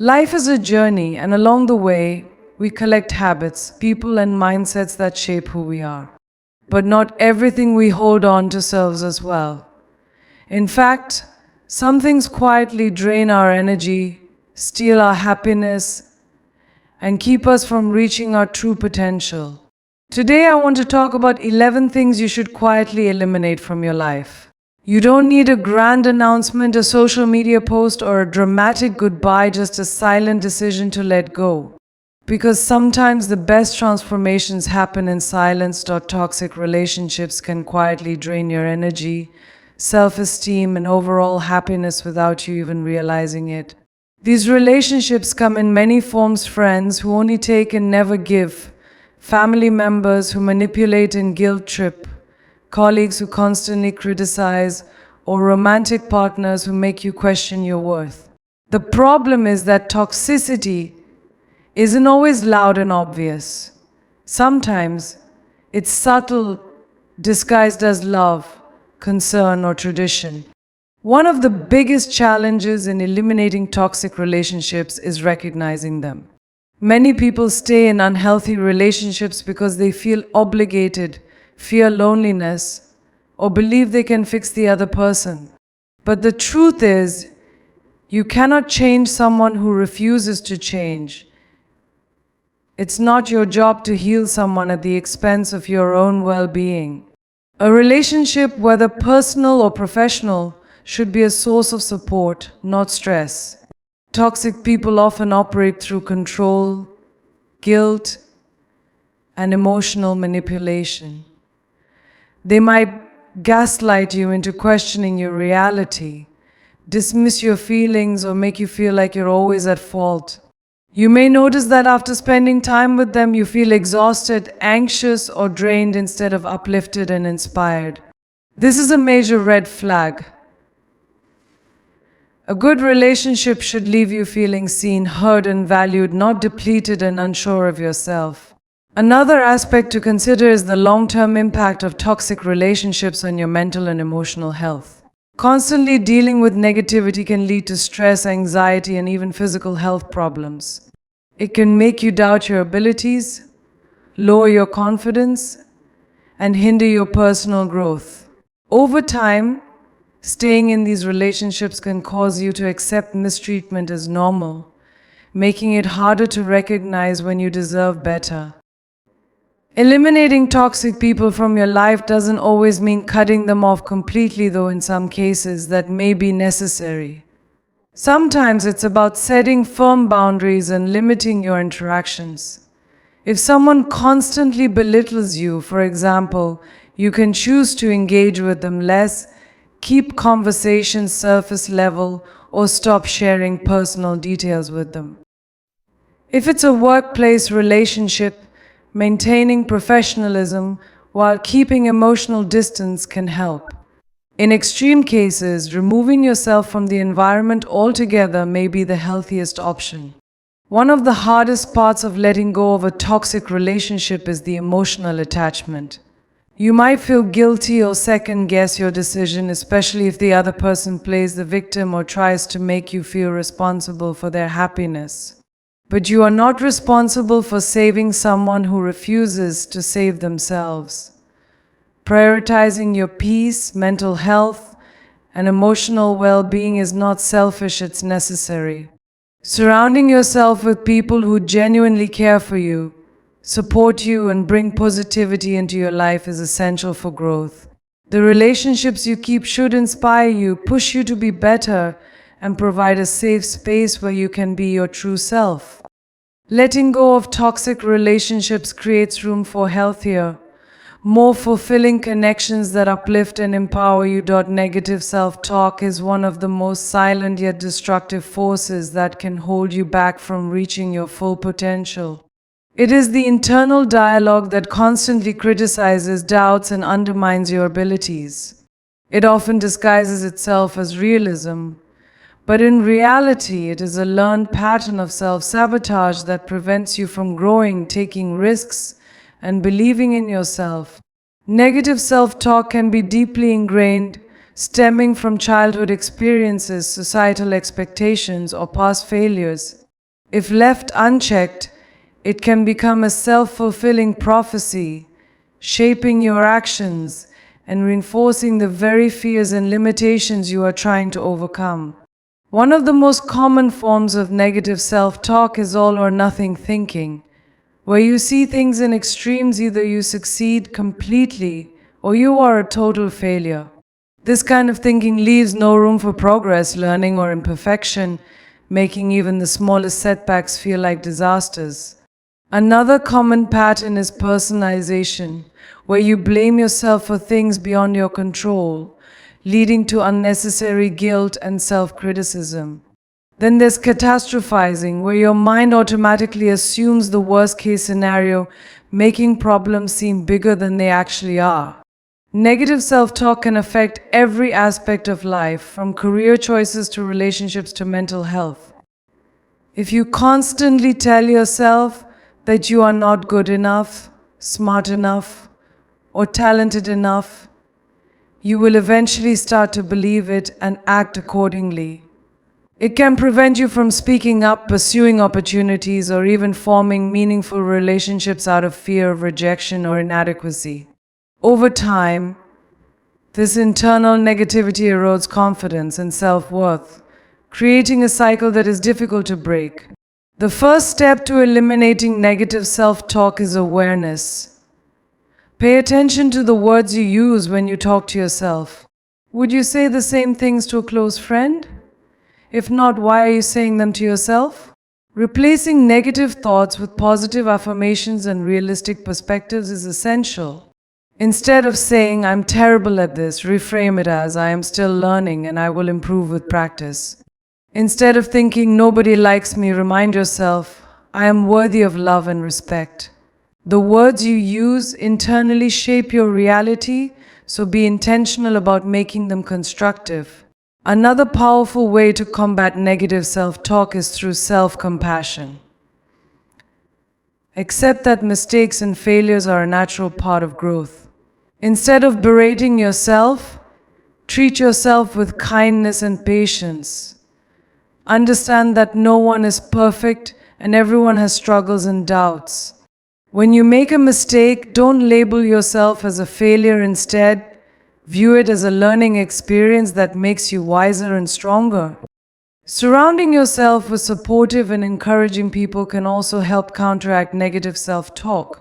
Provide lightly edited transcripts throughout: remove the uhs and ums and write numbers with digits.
Life is a journey, and along the way, we collect habits, people, and mindsets that shape who we are. But not everything we hold on to serves us well. In fact, some things quietly drain our energy, steal our happiness, and keep us from reaching our true potential. Today, I want to talk about 11 things you should quietly eliminate from your life. You don't need a grand announcement, a social media post, or a dramatic goodbye, just a silent decision to let go. Because sometimes the best transformations happen in silence. Toxic relationships can quietly drain your energy, self-esteem, and overall happiness without you even realizing it. These relationships come in many forms: friends who only take and never give, family members who manipulate and guilt trip, colleagues who constantly criticize, or romantic partners who make you question your worth. The problem is that toxicity isn't always loud and obvious. Sometimes it's subtle, disguised as love, concern, or tradition. One of the biggest challenges in eliminating toxic relationships is recognizing them. Many people stay in unhealthy relationships because they feel obligated, fear loneliness, or believe they can fix the other person. But the truth is, you cannot change someone who refuses to change. It's not your job to heal someone at the expense of your own well-being. A relationship, whether personal or professional, should be a source of support, not stress. Toxic people often operate through control, guilt, and emotional manipulation. They might gaslight you into questioning your reality, dismiss your feelings, or make you feel like you're always at fault. You may notice that after spending time with them, you feel exhausted, anxious, or drained instead of uplifted and inspired. This is a major red flag. A good relationship should leave you feeling seen, heard, and valued, not depleted and unsure of yourself. Another aspect to consider is the long-term impact of toxic relationships on your mental and emotional health. Constantly dealing with negativity can lead to stress, anxiety, and even physical health problems. It can make you doubt your abilities, lower your confidence, and hinder your personal growth. Over time, staying in these relationships can cause you to accept mistreatment as normal, making it harder to recognize when you deserve better. Eliminating toxic people from your life doesn't always mean cutting them off completely, though in some cases that may be necessary. Sometimes it's about setting firm boundaries and limiting your interactions. If someone constantly belittles you, for example, you can choose to engage with them less, keep conversations surface level, or stop sharing personal details with them. If it's a workplace relationship, maintaining professionalism while keeping emotional distance can help. In extreme cases, removing yourself from the environment altogether may be the healthiest option. One of the hardest parts of letting go of a toxic relationship is the emotional attachment. You might feel guilty or second-guess your decision, especially if the other person plays the victim or tries to make you feel responsible for their happiness. But you are not responsible for saving someone who refuses to save themselves. Prioritizing your peace, mental health, and emotional well-being is not selfish, it's necessary. Surrounding yourself with people who genuinely care for you, support you, and bring positivity into your life is essential for growth. The relationships you keep should inspire you, push you to be better, and provide a safe space where you can be your true self. Letting go of toxic relationships creates room for healthier, more fulfilling connections that uplift and empower you. Negative self-talk is one of the most silent yet destructive forces that can hold you back from reaching your full potential. It is the internal dialogue that constantly criticizes, doubts, and undermines your abilities. It often disguises itself as realism, but in reality, it is a learned pattern of self-sabotage that prevents you from growing, taking risks, and believing in yourself. Negative self-talk can be deeply ingrained, stemming from childhood experiences, societal expectations, or past failures. If left unchecked, it can become a self-fulfilling prophecy, shaping your actions and reinforcing the very fears and limitations you are trying to overcome. One of the most common forms of negative self-talk is all or nothing thinking, where you see things in extremes: either you succeed completely or you are a total failure. This kind of thinking leaves no room for progress, learning, or imperfection, making even the smallest setbacks feel like disasters. Another common pattern is personalization, where you blame yourself for things beyond your control, leading to unnecessary guilt and self-criticism. Then there's catastrophizing, where your mind automatically assumes the worst-case scenario, making problems seem bigger than they actually are. Negative self-talk can affect every aspect of life, from career choices to relationships to mental health. If you constantly tell yourself that you are not good enough, smart enough, or talented enough, you will eventually start to believe it and act accordingly. It can prevent you from speaking up, pursuing opportunities, or even forming meaningful relationships out of fear of rejection or inadequacy. Over time, this internal negativity erodes confidence and self-worth, creating a cycle that is difficult to break. The first step to eliminating negative self-talk is awareness. Pay attention to the words you use when you talk to yourself. Would you say the same things to a close friend? If not, why are you saying them to yourself? Replacing negative thoughts with positive affirmations and realistic perspectives is essential. Instead of saying, "I'm terrible at this," reframe it as, "I am still learning and I will improve with practice." Instead of thinking, "Nobody likes me," remind yourself, "I am worthy of love and respect." The words you use internally shape your reality, so be intentional about making them constructive. Another powerful way to combat negative self-talk is through self-compassion. Accept that mistakes and failures are a natural part of growth. Instead of berating yourself, treat yourself with kindness and patience. Understand that no one is perfect and everyone has struggles and doubts. When you make a mistake, don't label yourself as a failure. Instead, view it as a learning experience that makes you wiser and stronger. Surrounding yourself with supportive and encouraging people can also help counteract negative self-talk.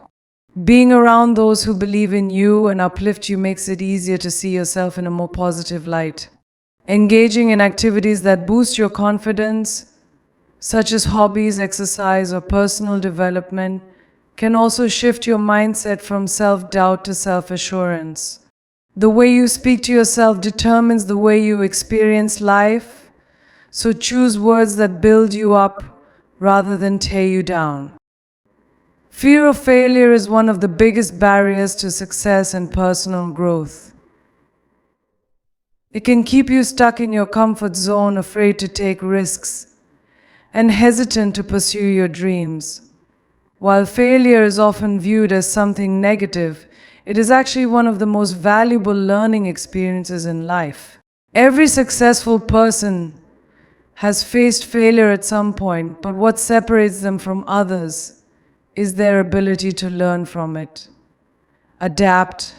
Being around those who believe in you and uplift you makes it easier to see yourself in a more positive light. Engaging in activities that boost your confidence, such as hobbies, exercise, or personal development, can also shift your mindset from self-doubt to self-assurance. The way you speak to yourself determines the way you experience life, so choose words that build you up rather than tear you down. Fear of failure is one of the biggest barriers to success and personal growth. It can keep you stuck in your comfort zone, afraid to take risks, and hesitant to pursue your dreams. While failure is often viewed as something negative, it is actually one of the most valuable learning experiences in life. Every successful person has faced failure at some point, but what separates them from others is their ability to learn from it, adapt,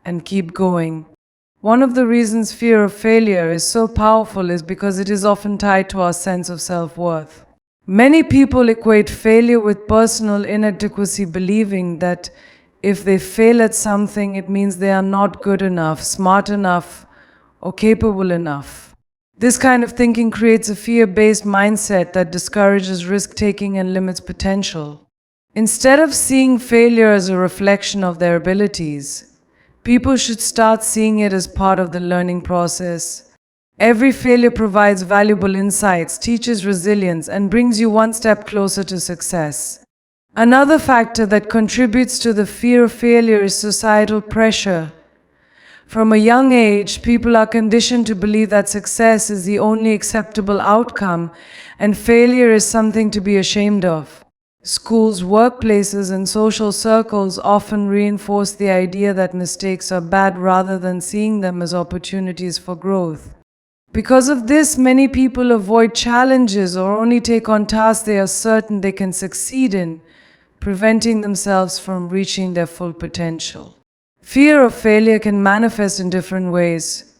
and keep going. One of the reasons fear of failure is so powerful is because it is often tied to our sense of self-worth. Many people equate failure with personal inadequacy, believing that if they fail at something, it means they are not good enough, smart enough, or capable enough. This kind of thinking creates a fear-based mindset that discourages risk-taking and limits potential. Instead of seeing failure as a reflection of their abilities, people should start seeing it as part of the learning process. Every failure provides valuable insights, teaches resilience, and brings you one step closer to success. Another factor that contributes to the fear of failure is societal pressure. From a young age, people are conditioned to believe that success is the only acceptable outcome, and failure is something to be ashamed of. Schools, workplaces, and social circles often reinforce the idea that mistakes are bad rather than seeing them as opportunities for growth. Because of this, many people avoid challenges or only take on tasks they are certain they can succeed in, preventing themselves from reaching their full potential. Fear of failure can manifest in different ways.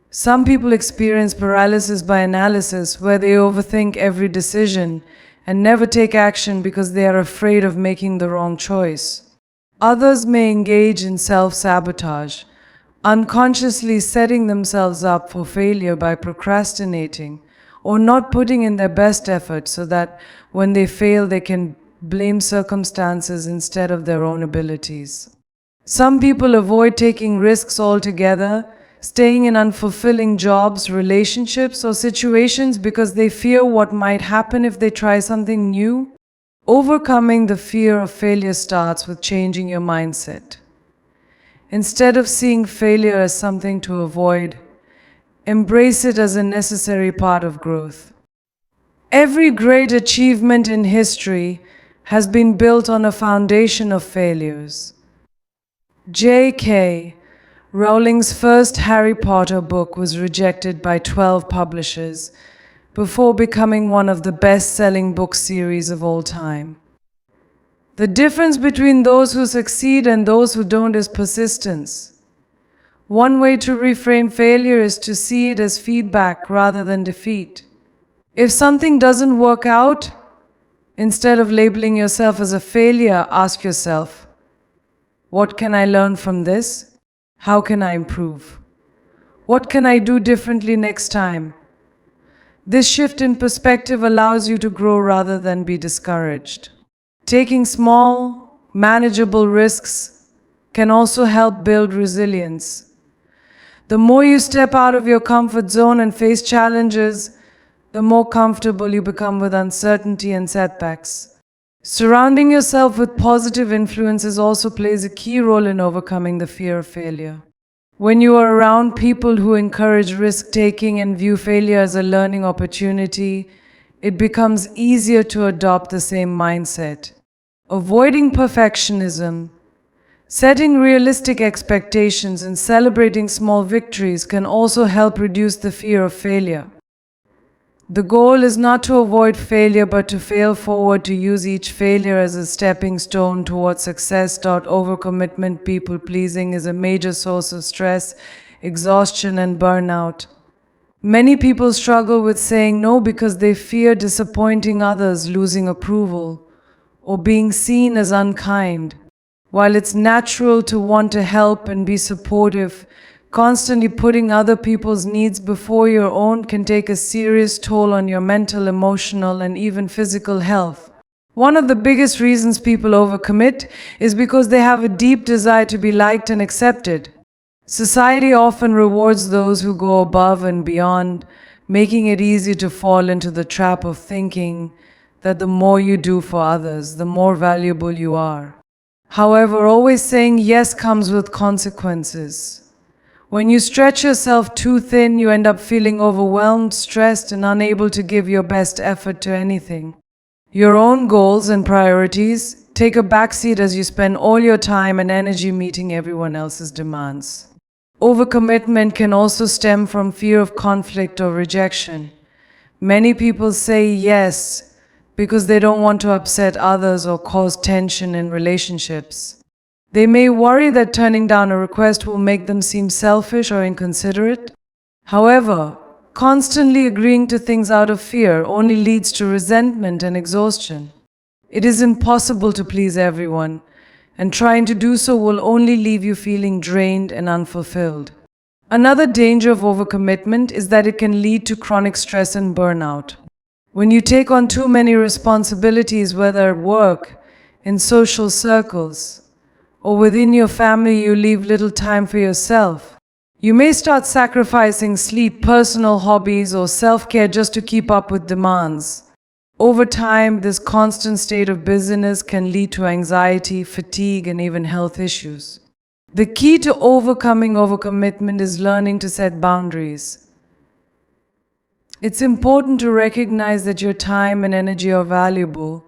Some people experience paralysis by analysis, where they overthink every decision and never take action because they are afraid of making the wrong choice. Others may engage in self-sabotage, unconsciously setting themselves up for failure by procrastinating or not putting in their best effort so that when they fail, they can blame circumstances instead of their own abilities. Some people avoid taking risks altogether, staying in unfulfilling jobs, relationships, or situations because they fear what might happen if they try something new. Overcoming the fear of failure starts with changing your mindset. Instead of seeing failure as something to avoid, embrace it as a necessary part of growth. Every great achievement in history has been built on a foundation of failures. J.K. Rowling's first Harry Potter book was rejected by 12 publishers before becoming one of the best-selling book series of all time. The difference between those who succeed and those who don't is persistence. One way to reframe failure is to see it as feedback rather than defeat. If something doesn't work out, instead of labeling yourself as a failure, ask yourself, what can I learn from this? How can I improve? What can I do differently next time? This shift in perspective allows you to grow rather than be discouraged. Taking small, manageable risks can also help build resilience. The more you step out of your comfort zone and face challenges, the more comfortable you become with uncertainty and setbacks. Surrounding yourself with positive influences also plays a key role in overcoming the fear of failure. When you are around people who encourage risk-taking and view failure as a learning opportunity, it becomes easier to adopt the same mindset. Avoiding perfectionism, setting realistic expectations, and celebrating small victories can also help reduce the fear of failure. The goal is not to avoid failure, but to fail forward, to use each failure as a stepping stone towards success. Overcommitment, people pleasing, is a major source of stress, exhaustion, and burnout. Many people struggle with saying no because they fear disappointing others, losing approval, or being seen as unkind. While it's natural to want to help and be supportive, constantly putting other people's needs before your own can take a serious toll on your mental, emotional, and even physical health. One of the biggest reasons people overcommit is because they have a deep desire to be liked and accepted. Society often rewards those who go above and beyond, making it easy to fall into the trap of thinking that the more you do for others, the more valuable you are. However, always saying yes comes with consequences. When you stretch yourself too thin, you end up feeling overwhelmed, stressed, and unable to give your best effort to anything. Your own goals and priorities take a backseat as you spend all your time and energy meeting everyone else's demands. Overcommitment can also stem from fear of conflict or rejection. Many people say yes because they don't want to upset others or cause tension in relationships. They may worry that turning down a request will make them seem selfish or inconsiderate. However, constantly agreeing to things out of fear only leads to resentment and exhaustion. It is impossible to please everyone, and trying to do so will only leave you feeling drained and unfulfilled. Another danger of overcommitment is that it can lead to chronic stress and burnout. When you take on too many responsibilities, whether at work, in social circles, or within your family, you leave little time for yourself. You may start sacrificing sleep, personal hobbies, or self-care just to keep up with demands. Over time, this constant state of busyness can lead to anxiety, fatigue, and even health issues. The key to overcoming overcommitment is learning to set boundaries. It's important to recognize that your time and energy are valuable,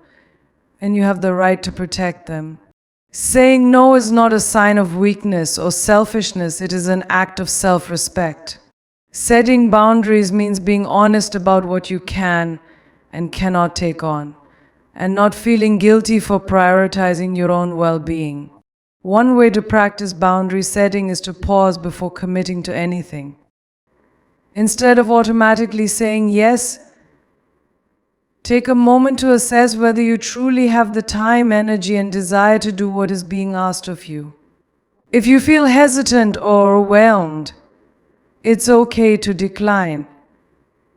and you have the right to protect them. Saying no is not a sign of weakness or selfishness, it is an act of self-respect. Setting boundaries means being honest about what you can and cannot take on, and not feeling guilty for prioritizing your own well-being. One way to practice boundary setting is to pause before committing to anything. Instead of automatically saying yes, take a moment to assess whether you truly have the time, energy, and desire to do what is being asked of you. If you feel hesitant or overwhelmed, it's okay to decline.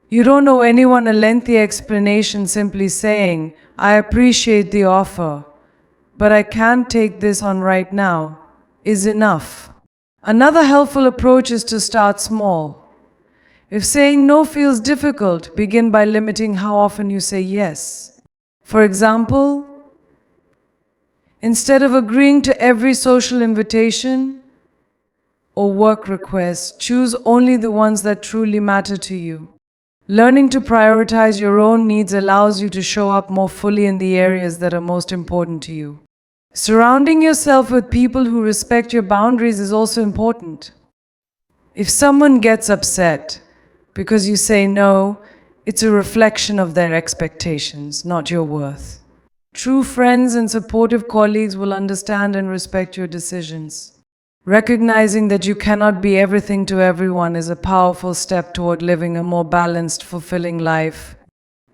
You don't owe anyone a lengthy explanation. Simply saying, "I appreciate the offer, but I can't take this on right now," is enough. Another helpful approach is to start small. If saying no feels difficult, begin by limiting how often you say yes. For example, instead of agreeing to every social invitation or work request, choose only the ones that truly matter to you. Learning to prioritize your own needs allows you to show up more fully in the areas that are most important to you. Surrounding yourself with people who respect your boundaries is also important. If someone gets upset because you say no, it's a reflection of their expectations, not your worth. True friends and supportive colleagues will understand and respect your decisions. Recognizing that you cannot be everything to everyone is a powerful step toward living a more balanced, fulfilling life.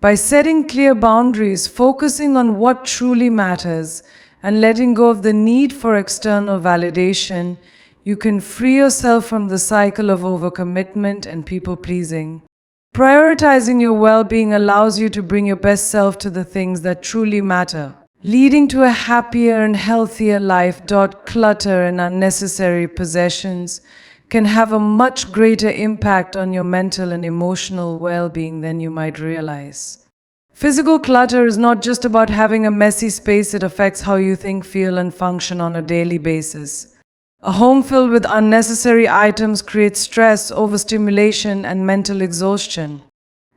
By setting clear boundaries, focusing on what truly matters, and letting go of the need for external validation, you can free yourself from the cycle of overcommitment and people-pleasing. Prioritizing your well-being allows you to bring your best self to the things that truly matter, leading to a happier and healthier life. Clutter and unnecessary possessions can have a much greater impact on your mental and emotional well-being than you might realize. Physical clutter is not just about having a messy space, it affects how you think, feel, and function on a daily basis. A home filled with unnecessary items creates stress, overstimulation, and mental exhaustion.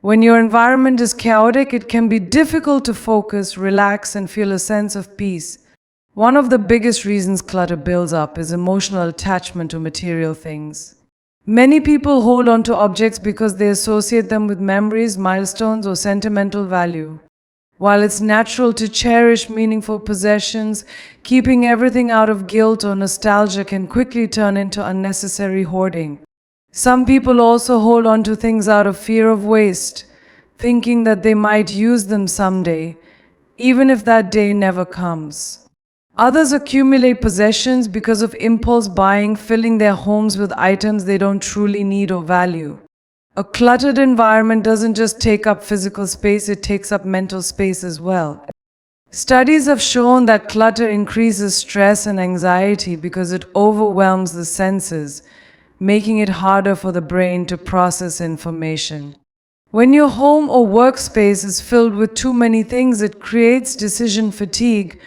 When your environment is chaotic, it can be difficult to focus, relax, and feel a sense of peace. One of the biggest reasons clutter builds up is emotional attachment to material things. Many people hold on to objects because they associate them with memories, milestones, or sentimental value. While it's natural to cherish meaningful possessions, keeping everything out of guilt or nostalgia can quickly turn into unnecessary hoarding. Some people also hold on to things out of fear of waste, thinking that they might use them someday, even if that day never comes. Others accumulate possessions because of impulse buying, filling their homes with items they don't truly need or value. A cluttered environment doesn't just take up physical space, it takes up mental space as well. Studies have shown that clutter increases stress and anxiety because it overwhelms the senses, making it harder for the brain to process information. When your home or workspace is filled with too many things, it creates decision fatigue,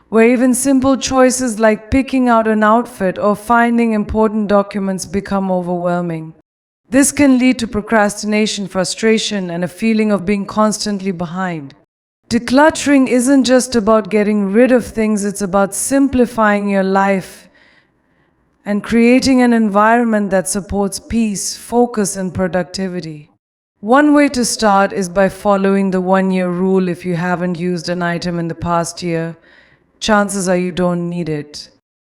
where even simple choices like picking out an outfit or finding important documents become overwhelming. This can lead to procrastination, frustration, and a feeling of being constantly behind. Decluttering isn't just about getting rid of things, it's about simplifying your life and creating an environment that supports peace, focus, and productivity. One way to start is by following the 1-year rule. If you haven't used an item in the past year, chances are you don't need it.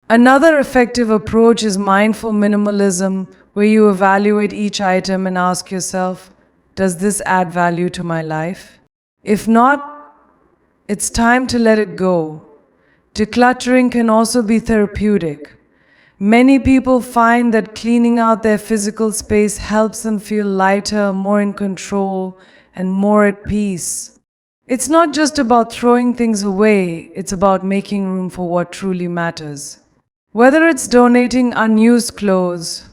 Another effective approach is mindful minimalism, where you evaluate each item and ask yourself, does this add value to my life? If not, it's time to let it go. Decluttering can also be therapeutic. Many people find that cleaning out their physical space helps them feel lighter, more in control, and more at peace. It's not just about throwing things away, it's about making room for what truly matters. Whether it's donating unused clothes,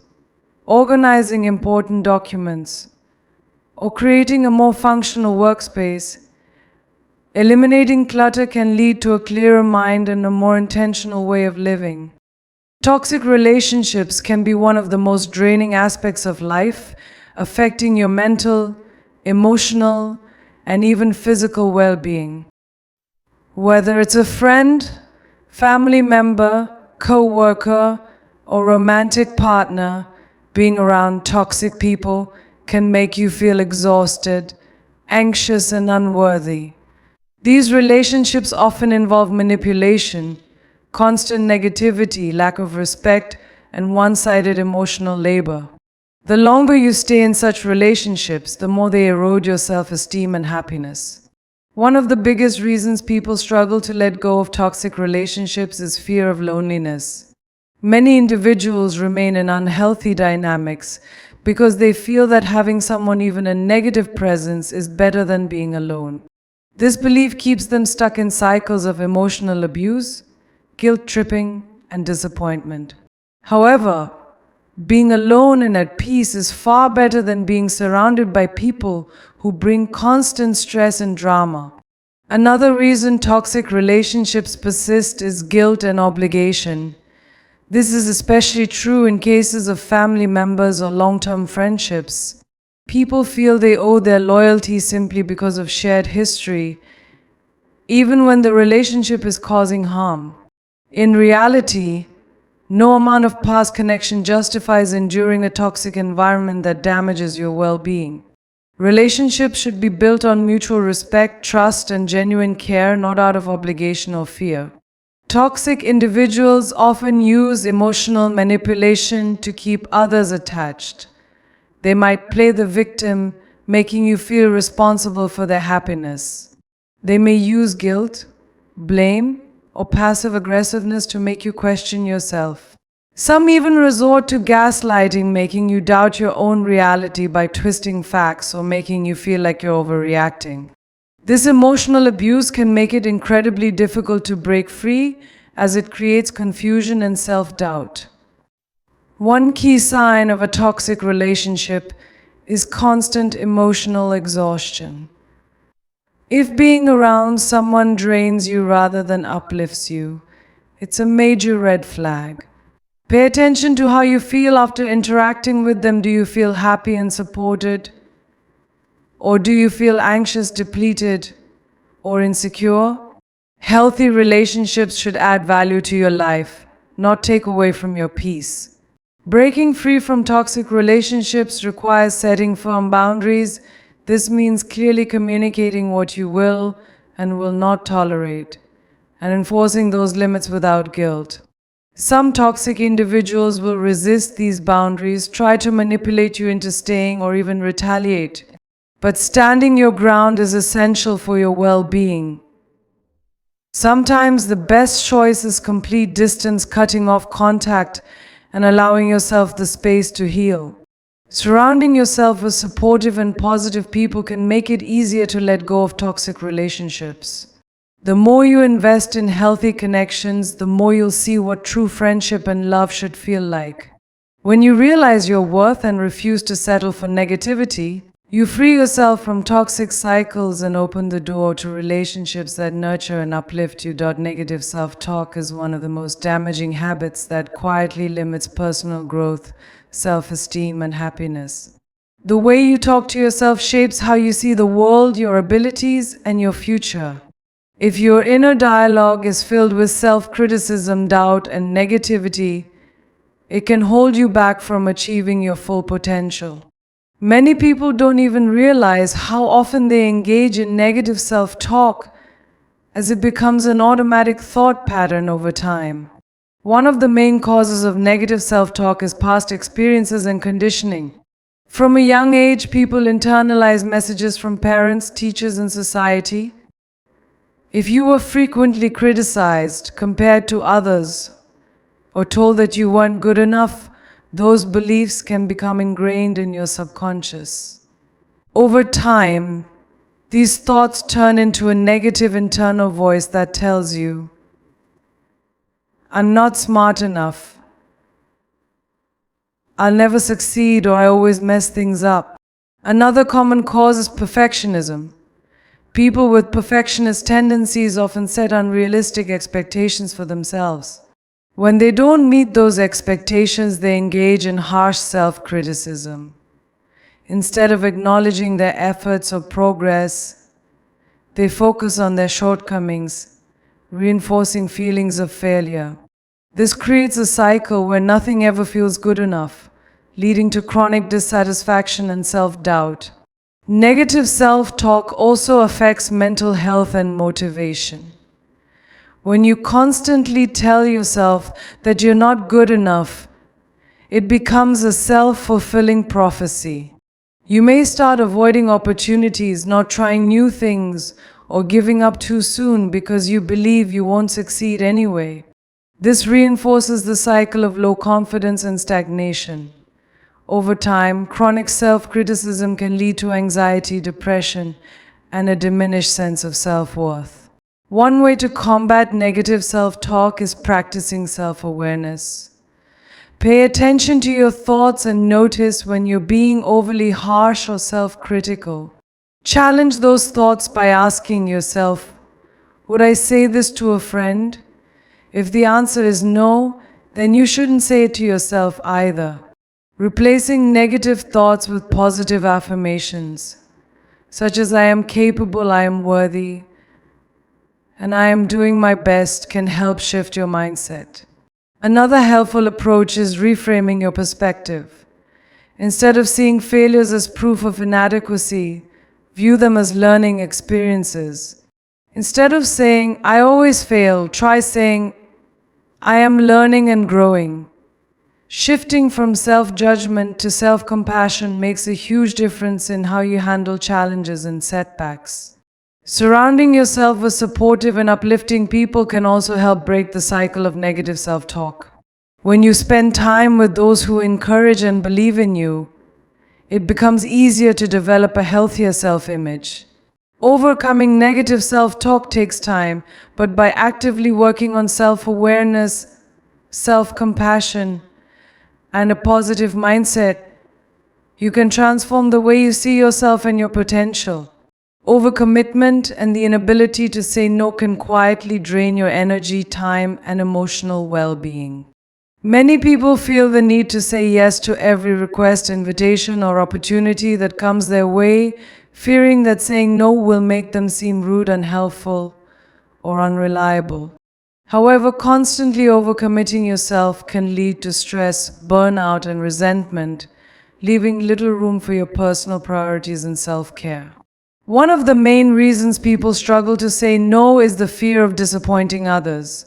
organizing important documents, or creating a more functional workspace, eliminating clutter can lead to a clearer mind and a more intentional way of living. Toxic relationships can be one of the most draining aspects of life, affecting your mental, emotional, and even physical well-being. Whether it's a friend, family member, co-worker, or romantic partner, Being around toxic people can make you feel exhausted, anxious, and unworthy. These relationships often involve manipulation, constant negativity, lack of respect, and one-sided emotional labor. The longer you stay in such relationships, the more they erode your self-esteem and happiness. One of the biggest reasons people struggle to let go of toxic relationships is fear of loneliness. Many individuals remain in unhealthy dynamics because they feel that having someone, even a negative presence, is better than being alone. This belief keeps them stuck in cycles of emotional abuse, guilt tripping, and disappointment. However, being alone and at peace is far better than being surrounded by people who bring constant stress and drama. Another reason toxic relationships persist is guilt and obligation. This is especially true in cases of family members or long-term friendships. People feel they owe their loyalty simply because of shared history, even when the relationship is causing harm. In reality, no amount of past connection justifies enduring a toxic environment that damages your well-being. Relationships should be built on mutual respect, trust, and genuine care, not out of obligation or fear. Toxic individuals often use emotional manipulation to keep others attached. They might play the victim, making you feel responsible for their happiness. They may use guilt, blame, or passive aggressiveness to make you question yourself. Some even resort to gaslighting, making you doubt your own reality by twisting facts or making you feel like you're overreacting. This emotional abuse can make it incredibly difficult to break free, as it creates confusion and self-doubt. One key sign of a toxic relationship is constant emotional exhaustion. If being around someone drains you rather than uplifts you, it's a major red flag. Pay attention to how you feel after interacting with them. Do you feel happy and supported? Or do you feel anxious, depleted, or insecure? Healthy relationships should add value to your life, not take away from your peace. Breaking free from toxic relationships requires setting firm boundaries. This means clearly communicating what you will and will not tolerate, and enforcing those limits without guilt. Some toxic individuals will resist these boundaries, try to manipulate you into staying, or even retaliate. But standing your ground is essential for your well-being. Sometimes the best choice is complete distance, cutting off contact, and allowing yourself the space to heal. Surrounding yourself with supportive and positive people can make it easier to let go of toxic relationships. The more you invest in healthy connections, the more you'll see what true friendship and love should feel like. When you realize your worth and refuse to settle for negativity, you free yourself from toxic cycles and open the door to relationships that nurture and uplift you. Negative self-talk is one of the most damaging habits that quietly limits personal growth, self-esteem, and happiness. The way you talk to yourself shapes how you see the world, your abilities, and your future. If your inner dialogue is filled with self-criticism, doubt, and negativity, it can hold you back from achieving your full potential. Many people don't even realize how often they engage in negative self-talk, as it becomes an automatic thought pattern over time. One of the main causes of negative self-talk is past experiences and conditioning. From a young age, people internalize messages from parents, teachers, and society. If you were frequently criticized, compared to others, or told that you weren't good enough, those beliefs can become ingrained in your subconscious. Over time, these thoughts turn into a negative internal voice that tells you, "I'm not smart enough," "I'll never succeed," or "I always mess things up." Another common cause is perfectionism. People with perfectionist tendencies often set unrealistic expectations for themselves. When they don't meet those expectations, they engage in harsh self-criticism. Instead of acknowledging their efforts or progress, they focus on their shortcomings, reinforcing feelings of failure. This creates a cycle where nothing ever feels good enough. leading to chronic dissatisfaction and self-doubt. Negative self-talk also affects mental health and motivation. When you constantly tell yourself that you're not good enough, it becomes a self-fulfilling prophecy. You may start avoiding opportunities, not trying new things, or giving up too soon because you believe you won't succeed anyway. This reinforces the cycle of low confidence and stagnation. Over time, chronic self-criticism can lead to anxiety, depression, and a diminished sense of self-worth. One way to combat negative self-talk is practicing self-awareness. Pay attention to your thoughts and notice when you're being overly harsh or self-critical. Challenge those thoughts by asking yourself, would I say this to a friend? If the answer is no, then you shouldn't say it to yourself either. Replacing negative thoughts with positive affirmations, such as I am capable, I am worthy, and I am doing my best, can help shift your mindset. Another helpful approach is reframing your perspective. Instead of seeing failures as proof of inadequacy, view them as learning experiences. Instead of saying, I always fail, try saying, I am learning and growing. Shifting from self-judgment to self-compassion makes a huge difference in how you handle challenges and setbacks. Surrounding yourself with supportive and uplifting people can also help break the cycle of negative self-talk. When you spend time with those who encourage and believe in you, it becomes easier to develop a healthier self-image. Overcoming negative self-talk takes time, but by actively working on self-awareness, self-compassion, and a positive mindset, you can transform the way you see yourself and your potential. Overcommitment and the inability to say no can quietly drain your energy, time, and emotional well-being. Many people feel the need to say yes to every request, invitation, or opportunity that comes their way, fearing that saying no will make them seem rude, unhelpful, or unreliable. However, constantly overcommitting yourself can lead to stress, burnout, and resentment, leaving little room for your personal priorities and self-care. One of the main reasons people struggle to say no is the fear of disappointing others.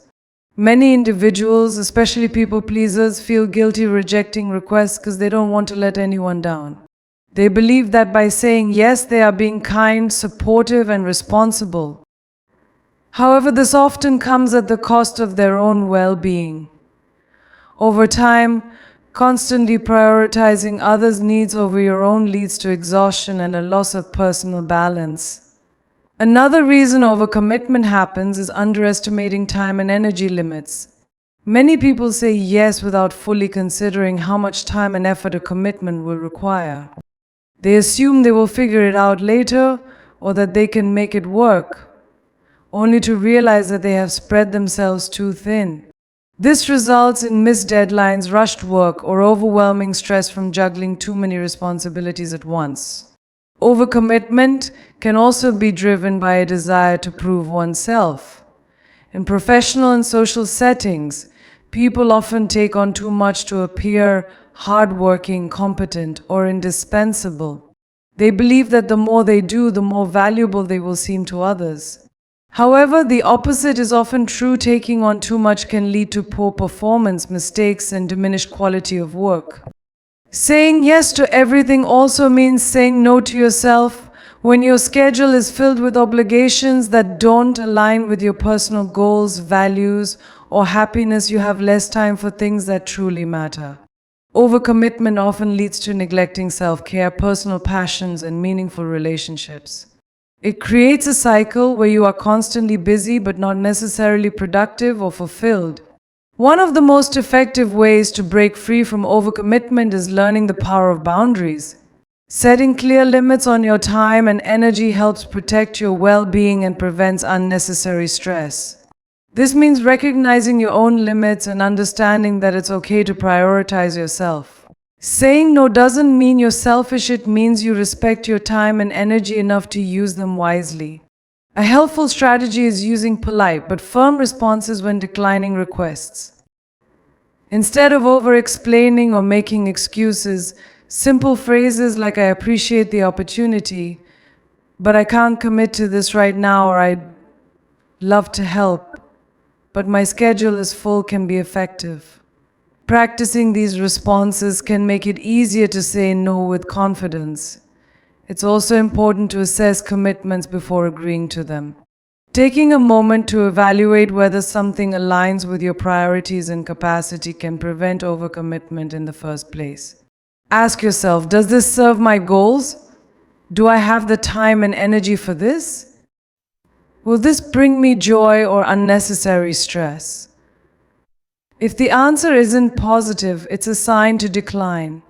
Many individuals, especially people pleasers, feel guilty rejecting requests because they don't want to let anyone down. They believe that by saying yes, they are being kind, supportive, and responsible. However, this often comes at the cost of their own well-being. Over time, constantly prioritizing others' needs over your own leads to exhaustion and a loss of personal balance. Another reason overcommitment happens is underestimating time and energy limits. Many people say yes without fully considering how much time and effort a commitment will require. They assume they will figure it out later or that they can make it work, only to realize that they have spread themselves too thin. This results in missed deadlines, rushed work, or overwhelming stress from juggling too many responsibilities at once. Overcommitment can also be driven by a desire to prove oneself. In professional and social settings, people often take on too much to appear hardworking, competent, or indispensable. They believe that the more they do, the more valuable they will seem to others. However, the opposite is often true. Taking on too much can lead to poor performance, mistakes, and diminished quality of work. Saying yes to everything also means saying no to yourself. When your schedule is filled with obligations that don't align with your personal goals, values, or happiness, you have less time for things that truly matter. Overcommitment often leads to neglecting self-care, personal passions, and meaningful relationships. It creates a cycle where you are constantly busy but not necessarily productive or fulfilled. One of the most effective ways to break free from overcommitment is learning the power of boundaries. Setting clear limits on your time and energy helps protect your well-being and prevents unnecessary stress. This means recognizing your own limits and understanding that it's okay to prioritize yourself. Saying no doesn't mean you're selfish, it means you respect your time and energy enough to use them wisely. A helpful strategy is using polite but firm responses when declining requests. Instead of over-explaining or making excuses, simple phrases like "I appreciate the opportunity, but I can't commit to this right now," or "I'd love to help, but my schedule is full" can be effective. Practicing these responses can make it easier to say no with confidence. It's also important to assess commitments before agreeing to them. Taking a moment to evaluate whether something aligns with your priorities and capacity can prevent overcommitment in the first place. Ask yourself, does this serve my goals? Do I have the time and energy for this? Will this bring me joy or unnecessary stress? If the answer isn't positive, it's a sign to decline.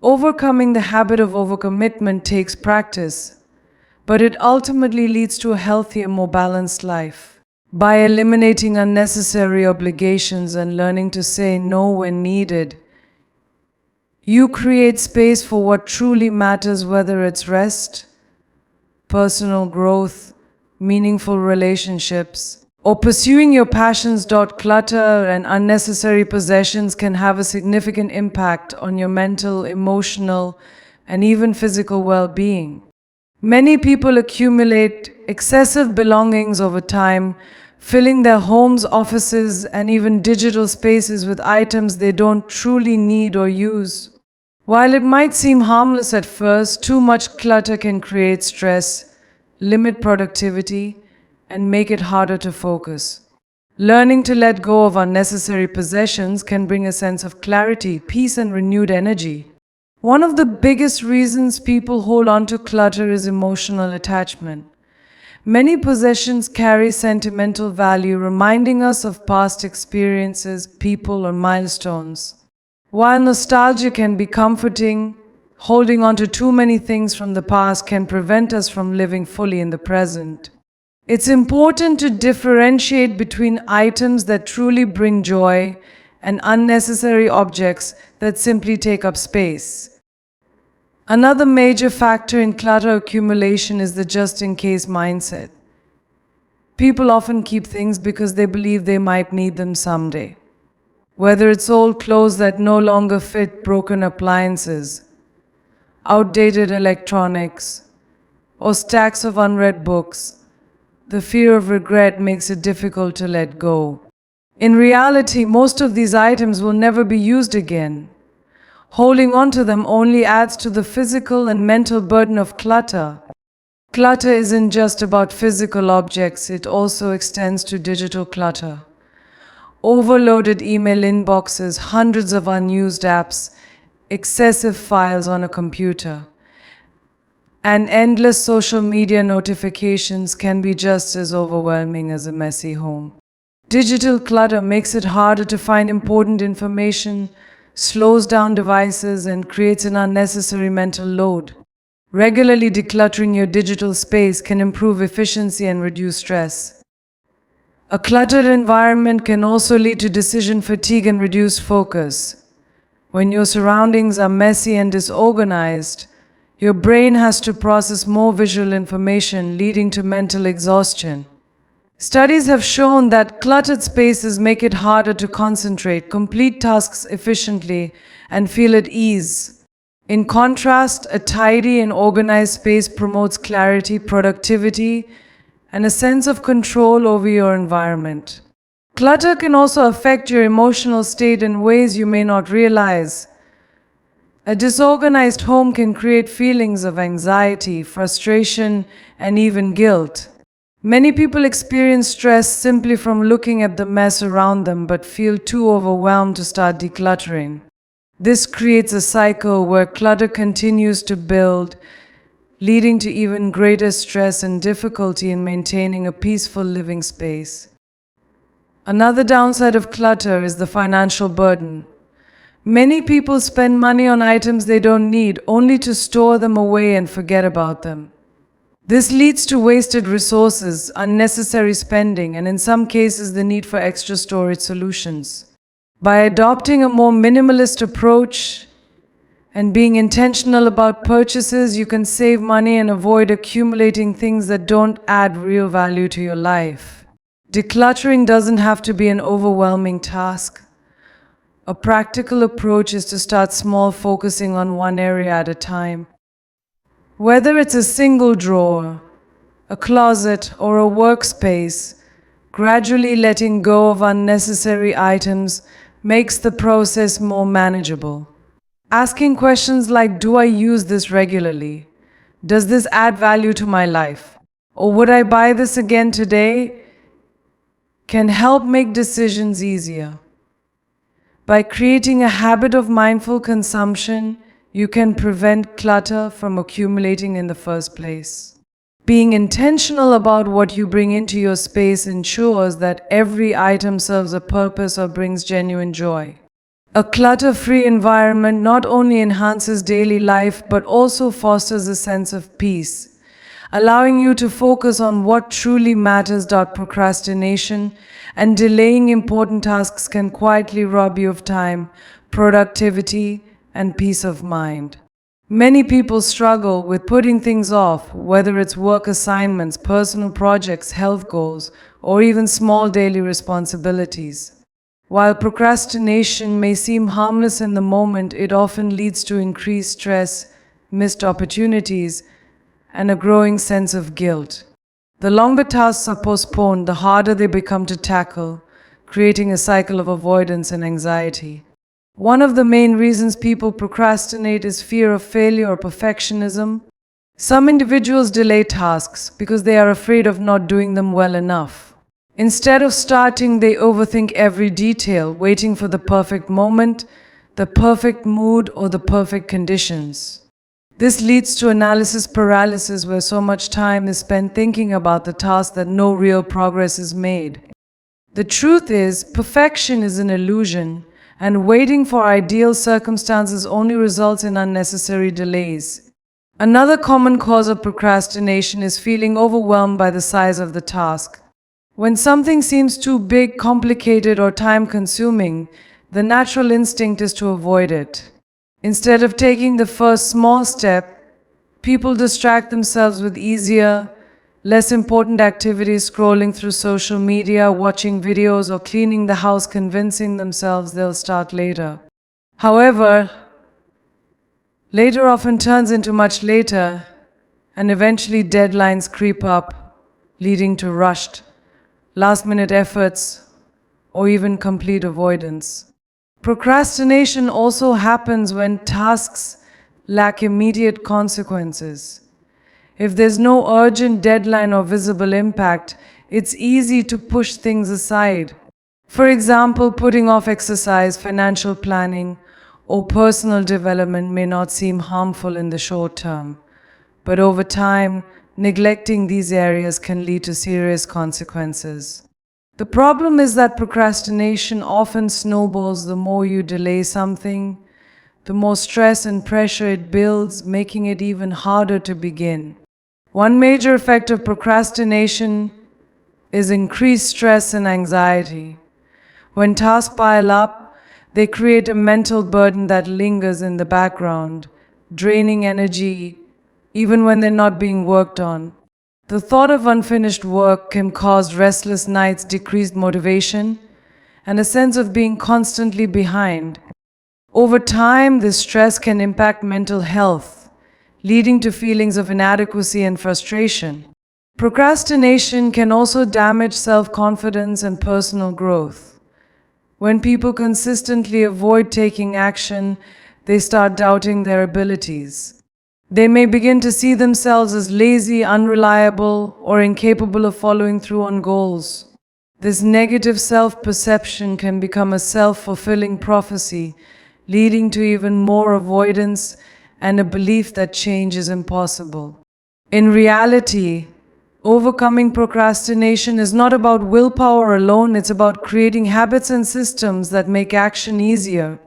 Overcoming the habit of overcommitment takes practice, but it ultimately leads to a healthier, more balanced life. By eliminating unnecessary obligations and learning to say no when needed, you create space for what truly matters, whether it's rest, personal growth, meaningful relationships, or pursuing your passions. Clutter and unnecessary possessions can have a significant impact on your mental, emotional, and even physical well-being. Many people accumulate excessive belongings over time, filling their homes, offices, and even digital spaces with items they don't truly need or use. While it might seem harmless at first, too much clutter can create stress, limit productivity, and make it harder to focus. Learning to let go of unnecessary possessions can bring a sense of clarity, peace, and renewed energy. One of the biggest reasons people hold on to clutter is emotional attachment. Many possessions carry sentimental value, reminding us of past experiences, people, or milestones. While nostalgia can be comforting, holding on to too many things from the past can prevent us from living fully in the present. It's important to differentiate between items that truly bring joy and unnecessary objects that simply take up space. Another major factor in clutter accumulation is the just-in-case mindset. People often keep things because they believe they might need them someday. Whether it's old clothes that no longer fit, broken appliances, outdated electronics, or stacks of unread books, the fear of regret makes it difficult to let go. In reality, most of these items will never be used again. Holding on to them only adds to the physical and mental burden of clutter. Clutter isn't just about physical objects, it also extends to digital clutter. Overloaded email inboxes, hundreds of unused apps, excessive files on a computer, and endless social media notifications can be just as overwhelming as a messy home. Digital clutter makes it harder to find important information, slows down devices, and creates an unnecessary mental load. Regularly decluttering your digital space can improve efficiency and reduce stress. A cluttered environment can also lead to decision fatigue and reduced focus. When your surroundings are messy and disorganized, your brain has to process more visual information, leading to mental exhaustion. Studies have shown that cluttered spaces make it harder to concentrate, complete tasks efficiently, and feel at ease. In contrast, a tidy and organized space promotes clarity, productivity, and a sense of control over your environment. Clutter can also affect your emotional state in ways you may not realize. A disorganized home can create feelings of anxiety, frustration, and even guilt. Many people experience stress simply from looking at the mess around them but feel too overwhelmed to start decluttering. This creates a cycle where clutter continues to build, leading to even greater stress and difficulty in maintaining a peaceful living space. Another downside of clutter is the financial burden. Many people spend money on items they don't need, only to store them away and forget about them. This leads to wasted resources, unnecessary spending, and in some cases the need for extra storage solutions. By adopting a more minimalist approach and being intentional about purchases, you can save money and avoid accumulating things that don't add real value to your life. Decluttering doesn't have to be an overwhelming task. A practical approach is to start small, focusing on one area at a time. Whether it's a single drawer, a closet, or a workspace, gradually letting go of unnecessary items makes the process more manageable. Asking questions like, do I use this regularly? Does this add value to my life? Or would I buy this again today? Can help make decisions easier. By creating a habit of mindful consumption, you can prevent clutter from accumulating in the first place. Being intentional about what you bring into your space ensures that every item serves a purpose or brings genuine joy. A clutter-free environment not only enhances daily life but also fosters a sense of peace, allowing you to focus on what truly matters. Procrastination and delaying important tasks can quietly rob you of time, productivity, and peace of mind. Many people struggle with putting things off, whether it's work assignments, personal projects, health goals, or even small daily responsibilities. While procrastination may seem harmless in the moment, it often leads to increased stress, missed opportunities, and a growing sense of guilt. The longer tasks are postponed, the harder they become to tackle, creating a cycle of avoidance and anxiety. One of the main reasons people procrastinate is fear of failure or perfectionism. Some individuals delay tasks because they are afraid of not doing them well enough. Instead of starting, they overthink every detail, waiting for the perfect moment, the perfect mood, or the perfect conditions. This leads to analysis paralysis, where so much time is spent thinking about the task that no real progress is made. The truth is, perfection is an illusion, and waiting for ideal circumstances only results in unnecessary delays. Another common cause of procrastination is feeling overwhelmed by the size of the task. When something seems too big, complicated, or time-consuming, the natural instinct is to avoid it. Instead of taking the first small step, people distract themselves with easier, less important activities, scrolling through social media, watching videos, or cleaning the house, convincing themselves they'll start later. However, later often turns into much later, and eventually deadlines creep up, leading to rushed, last-minute efforts, or even complete avoidance. Procrastination also happens when tasks lack immediate consequences. If there's no urgent deadline or visible impact, it's easy to push things aside. For example, putting off exercise, financial planning, or personal development may not seem harmful in the short term, but over time, neglecting these areas can lead to serious consequences. The problem is that procrastination often snowballs. The more you delay something, the more stress and pressure it builds, making it even harder to begin. One major effect of procrastination is increased stress and anxiety. When tasks pile up, they create a mental burden that lingers in the background, draining energy even when they're not being worked on. The thought of unfinished work can cause restless nights, decreased motivation, and a sense of being constantly behind. Over time, this stress can impact mental health, leading to feelings of inadequacy and frustration. Procrastination can also damage self-confidence and personal growth. When people consistently avoid taking action, they start doubting their abilities. They may begin to see themselves as lazy, unreliable, or incapable of following through on goals. This negative self-perception can become a self-fulfilling prophecy, leading to even more avoidance and a belief that change is impossible. In reality, overcoming procrastination is not about willpower alone, it's about creating habits and systems that make action easier.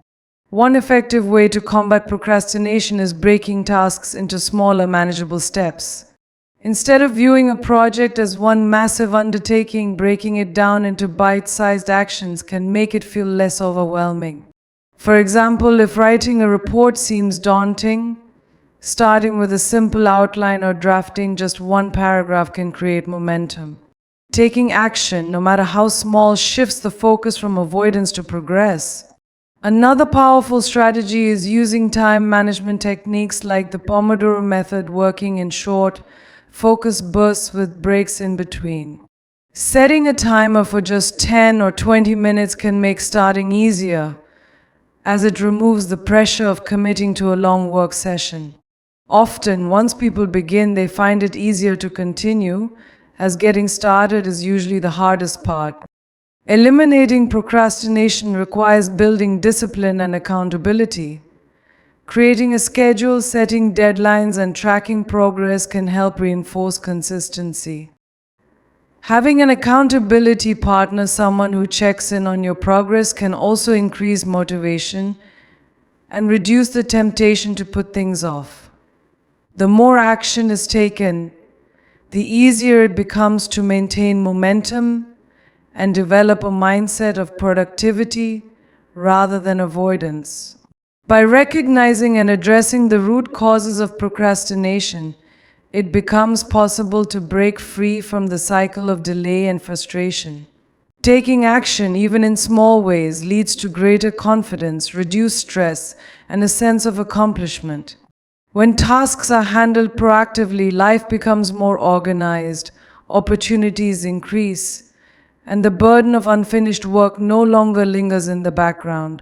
One effective way to combat procrastination is breaking tasks into smaller, manageable steps. Instead of viewing a project as one massive undertaking, breaking it down into bite-sized actions can make it feel less overwhelming. For example, if writing a report seems daunting, starting with a simple outline or drafting just one paragraph can create momentum. Taking action, no matter how small, shifts the focus from avoidance to progress. Another powerful strategy is using time management techniques like the Pomodoro method, working in short, focused bursts with breaks in between. Setting a timer for just 10 or 20 minutes can make starting easier, as it removes the pressure of committing to a long work session. Often, once people begin, they find it easier to continue, as getting started is usually the hardest part. Eliminating procrastination requires building discipline and accountability. Creating a schedule, setting deadlines, and tracking progress can help reinforce consistency. Having an accountability partner, someone who checks in on your progress, can also increase motivation and reduce the temptation to put things off. The more action is taken, the easier it becomes to maintain momentum and develop a mindset of productivity rather than avoidance. By recognizing and addressing the root causes of procrastination, it becomes possible to break free from the cycle of delay and frustration. Taking action, even in small ways, leads to greater confidence, reduced stress, and a sense of accomplishment. When tasks are handled proactively, life becomes more organized, opportunities increase, and the burden of unfinished work no longer lingers in the background.